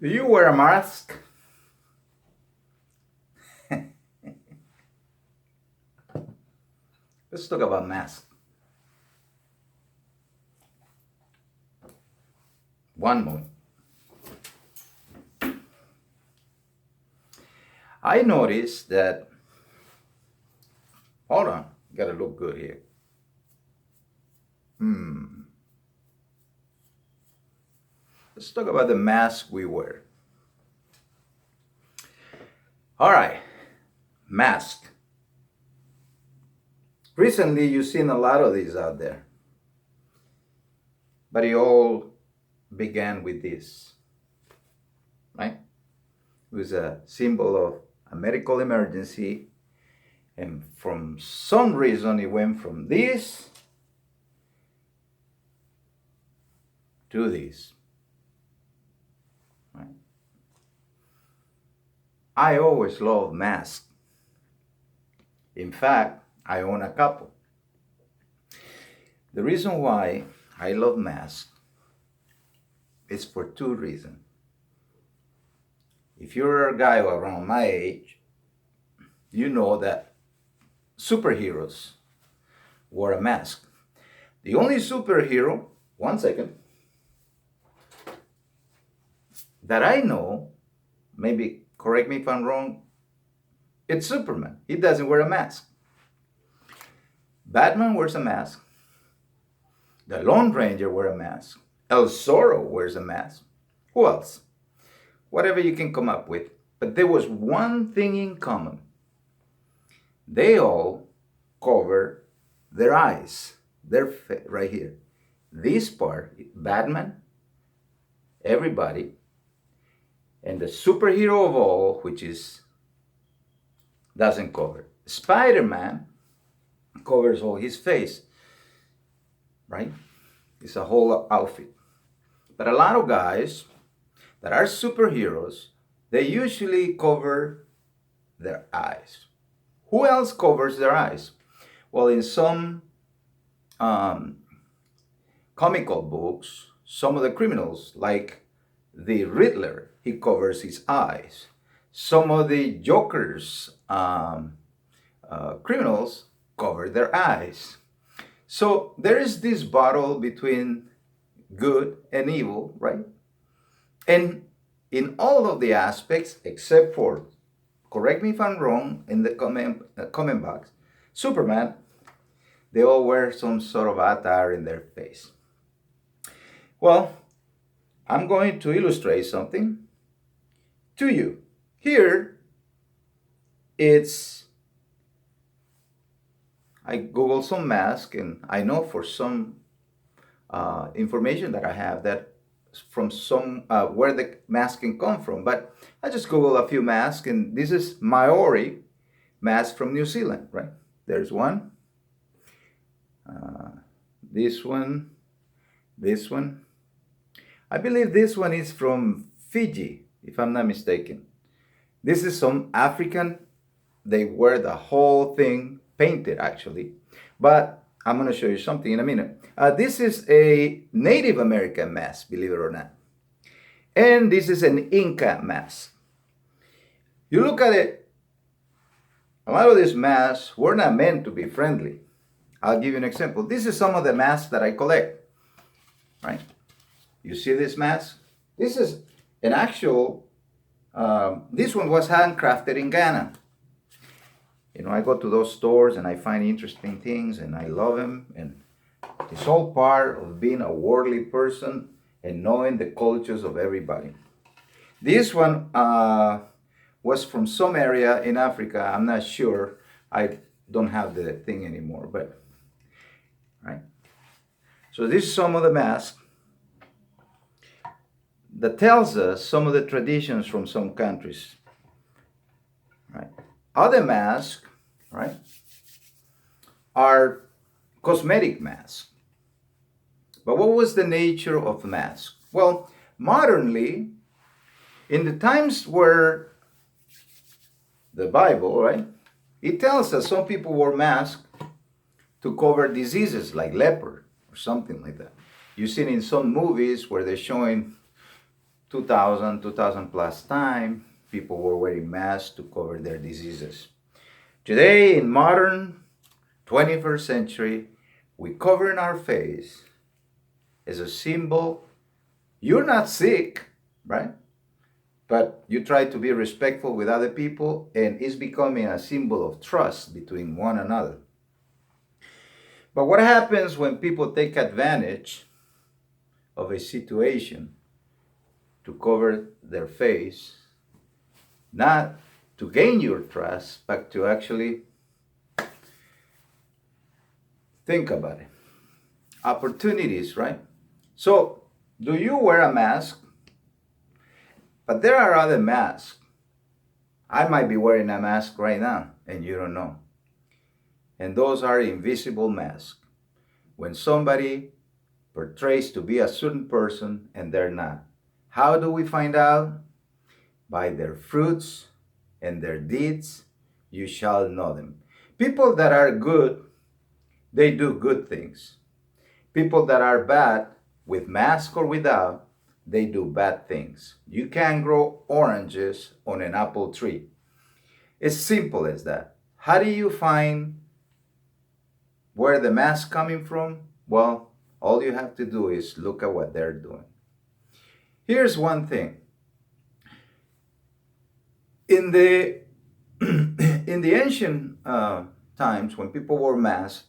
Do you wear a mask? Let's talk about masks. One moment. I noticed that, hold on, gotta look good here. Let's talk about the mask we wear. All right, mask. Recently, you've seen a lot of these out there, but it all began with this, right? It was a symbol of a medical emergency, and from some reason, it went from this to this. Right? I always loved masks. In fact, I own a couple. The reason why I love masks is for two reasons. If you're a guy around my age, you know that superheroes wore a mask. The only superhero, one second, that I know, maybe correct me if I'm wrong, it's Superman. He doesn't wear a mask. Batman wears a mask. The Lone Ranger wears a mask. El Zorro wears a mask. Who else? Whatever you can come up with. But there was one thing in common. They all cover their eyes. Right here. This part, Batman, everybody, and the superhero of all, which is doesn't cover. Spider-Man covers all his face, right? It's a whole outfit. But a lot of guys that are superheroes, they usually cover their eyes. Who else covers their eyes? Well, in some comical books, some of the criminals, like the Riddler, he covers his eyes. Some of the Joker's criminals cover their eyes. So there is this battle between good and evil, right? And in all of the aspects, except for, correct me if I'm wrong in the comment box, Superman, they all wear some sort of attire in their face. Well, I'm going to illustrate something to you. Here, I Googled some mask, and I know for some information that I have that from some where the mask can come from, but I just Googled a few masks, and this is Maori mask from New Zealand, right? There's one, this one, this one. I believe this one is from Fiji, if I'm not mistaken. This is some African. They wear the whole thing painted, actually. But I'm going to show you something in a minute. This is a Native American mask, believe it or not. And this is an Inca mask. You look at it, a lot of these masks were not meant to be friendly. I'll give you an example. This is some of the masks that I collect, right? You see this mask? This is an actual, this one was handcrafted in Ghana. You know, I go to those stores and I find interesting things and I love them. And it's all part of being a worldly person and knowing the cultures of everybody. This one was from some area in Africa. I'm not sure. I don't have the thing anymore, but, right? So this is some of the masks that tells us some of the traditions from some countries, right? Other masks, right, are cosmetic masks. But what was the nature of the mask? Well, modernly, in the times where the Bible, right, it tells us some people wore masks to cover diseases like leper or something like that. You've seen in some movies where they're showing 2000 plus time, people were wearing masks to cover their diseases. Today, in modern 21st century, we cover in our face as a symbol. You're not sick, right? But you try to be respectful with other people, and it's becoming a symbol of trust between one another. But what happens when people take advantage of a situation to cover their face, not to gain your trust, but to actually think about it? Opportunities, right? So, do you wear a mask? But there are other masks. I might be wearing a mask right now, and you don't know. And those are invisible masks. When somebody portrays to be a certain person and they're not. How do we find out? By their fruits and their deeds, you shall know them. People that are good, they do good things. People that are bad, with mask or without, they do bad things. You can't grow oranges on an apple tree. It's simple as that. How do you find where the mask coming from? Well, all you have to do is look at what they're doing. Here's one thing. In the in the ancient times, when people wore masks,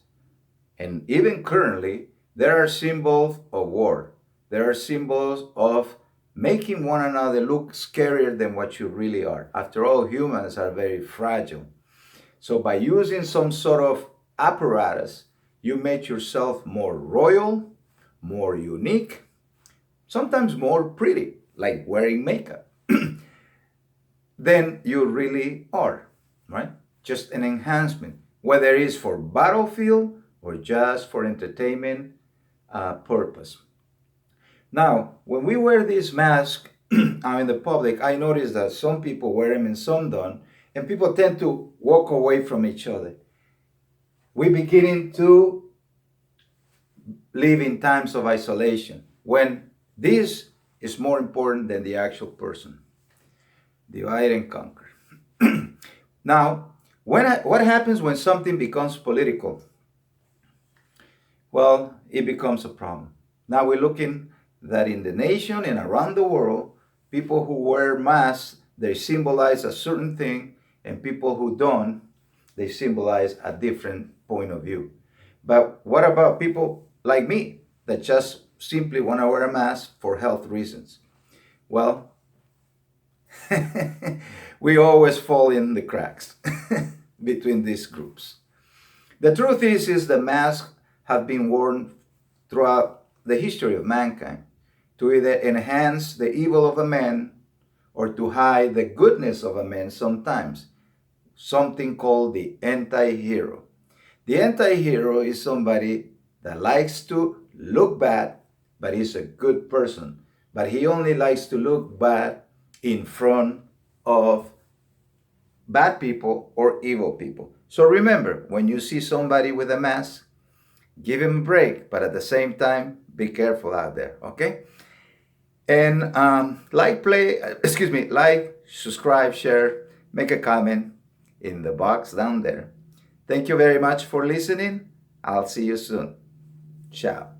and even currently, there are symbols of war. There are symbols of making one another look scarier than what you really are. After all, humans are very fragile. So by using some sort of apparatus, you make yourself more royal, more unique, sometimes more pretty, like wearing makeup, than you really are, right? Just an enhancement, whether it is for battlefield or just for entertainment purpose. Now, when we wear these masks out in the public, I notice that some people wear them and some don't, and people tend to walk away from each other. We're beginning to live in times of isolation when this is more important than the actual person. Divide and conquer. Now, what happens when something becomes political? Well, it becomes a problem. Now we're looking that in the nation and around the world, people who wear masks, they symbolize a certain thing, and people who don't, they symbolize a different point of view. But what about people like me that just simply want to wear a mask for health reasons? Well, we always fall in the cracks between these groups. The truth is the masks have been worn throughout the history of mankind to either enhance the evil of a man or to hide the goodness of a man sometimes, something called the anti-hero. The anti-hero is somebody that likes to look bad, but he's a good person. But he only likes to look bad in front of bad people or evil people. So remember, when you see somebody with a mask, give him a break, but at the same time, be careful out there, okay? And like, subscribe, share, make a comment in the box down there. Thank you very much for listening. I'll see you soon. Ciao.